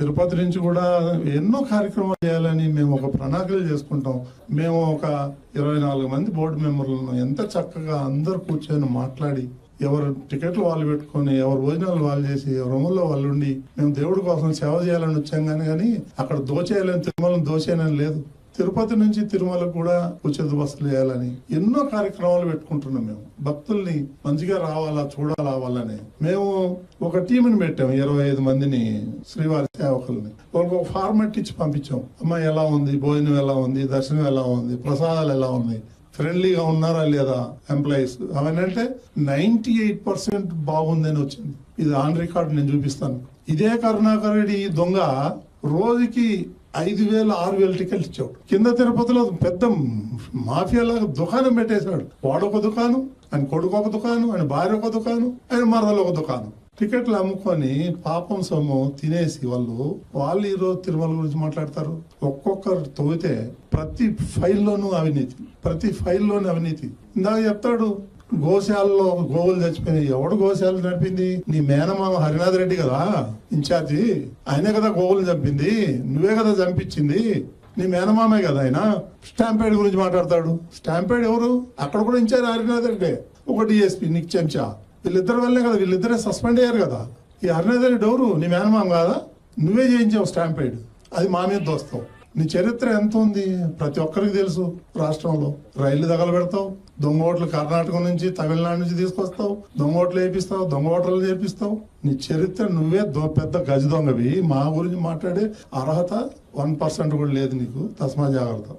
తిరుపతి నుంచి కూడా ఎన్నో కార్యక్రమాలు చేయాలని మేము ఒక ప్రణాళికలు చేసుకుంటాం. మేము ఒక 24 మంది బోర్డు మెంబర్లను ఎంత చక్కగా అందరు కూర్చొని మాట్లాడి ఎవరు టికెట్లు వాళ్ళు పెట్టుకొని ఎవరు భోజనాలు వాళ్ళు చేసి ఎవరి రూముల్లో వాళ్ళు ఉండి మేము దేవుడి కోసం సేవ చేయాలని వచ్చాం కానీ అక్కడ దోచేయాలని తిరుమలను దోచేయాలని లేదు. తిరుపతి నుంచి తిరుమలకు కూడా ఉచిత బస్సులు వేయాలని ఎన్నో కార్యక్రమాలు పెట్టుకుంటున్నాం. మేము భక్తుల్ని మంచిగా రావాలా చూడాలా వాళ్ళని మేము ఒక టీంని పెట్టాం. 25 మందిని శ్రీవారి సేవకుల్ని వాళ్ళకి ఒక ఫార్మాట్ ఇచ్చి పంపించాం. అమ్మా ఎలా ఉంది, భోజనం ఎలా ఉంది, దర్శనం ఎలా ఉంది, ప్రసాదాలు ఎలా ఉంది, ఫ్రెండ్లీగా ఉన్నారా లేదా ఎంప్లాయీస్, అవన్నీ అంటే 98% బాగుందని వచ్చింది. ఇది ఆన్ రికార్డ్ నేను చూపిస్తాను. ఇదే కరుణాకర్ రెడ్డి దొంగ రోజుకి 5,000 6,000 టికెట్లు ఇచ్చాడు. కింద తిరుపతిలో పెద్ద మాఫియాలాగా దుకాణం పెట్టేశాడు. వాడొక దుకాణం, ఆయన కొడుకు ఒక దుకాణం, ఆయన భార్య ఒక దుకాణం, ఆయన మరదలు ఒక దుకాణం. టికెట్లు అమ్ముకొని పాపం సొమ్ము తినేసి వాళ్ళు ఈ రోజు తిరుమల గురించి మాట్లాడతారు. ఒక్కొక్కరు తవ్వితే ప్రతి ఫైల్లోనూ అవినీతి. ఇందాక చెప్తాడు గోశాలలో గోవులు చచ్చిపోయినాయి. ఎవడు గోశాల నడిపింది? నీ మేనమామ హరినాథ్ రెడ్డి కదా ఇన్ఛార్జి. ఆయనే కదా గోవులు చంపింది, నువ్వే కదా చంపించింది, నీ మేనమామే కదా ఆయన. స్టాంపేడ్ గురించి మాట్లాడతాడు. స్టాంపేడ్ ఎవరు? అక్కడ కూడా ఇన్ఛార్జ్ హరినాథ్ రెడ్డి, ఒక డిఎస్పీ నీకు చెంచా. వీళ్ళిద్దరి వల్లే కదా, వీళ్ళిద్దరే సస్పెండ్ అయ్యారు కదా. ఈ హరినాథ్ రెడ్డి ఎవరు? నీ మేనమామ కాదా? నువ్వే చేయించావు స్టాంపేడ్, అది మా మీద దోస్తావు. నీ చరిత్ర ఎంత ఉంది ప్రతి ఒక్కరికి తెలుసు. రాష్ట్రంలో రైళ్లు తగలబెడతావు, దొంగ ఓట్లు కర్ణాటక నుంచి తమిళనాడు నుంచి తీసుకొస్తావు, దొంగ ఓట్లు వేపిస్తావు, దొంగ ఓట్లు చేపిస్తావు. నీ చరిత్ర నువ్వే పెద్ద గజ దొంగవి. మా గురించి మాట్లాడే అర్హత 1% కూడా లేదు నీకు. తస్మా జాగ్రత్త.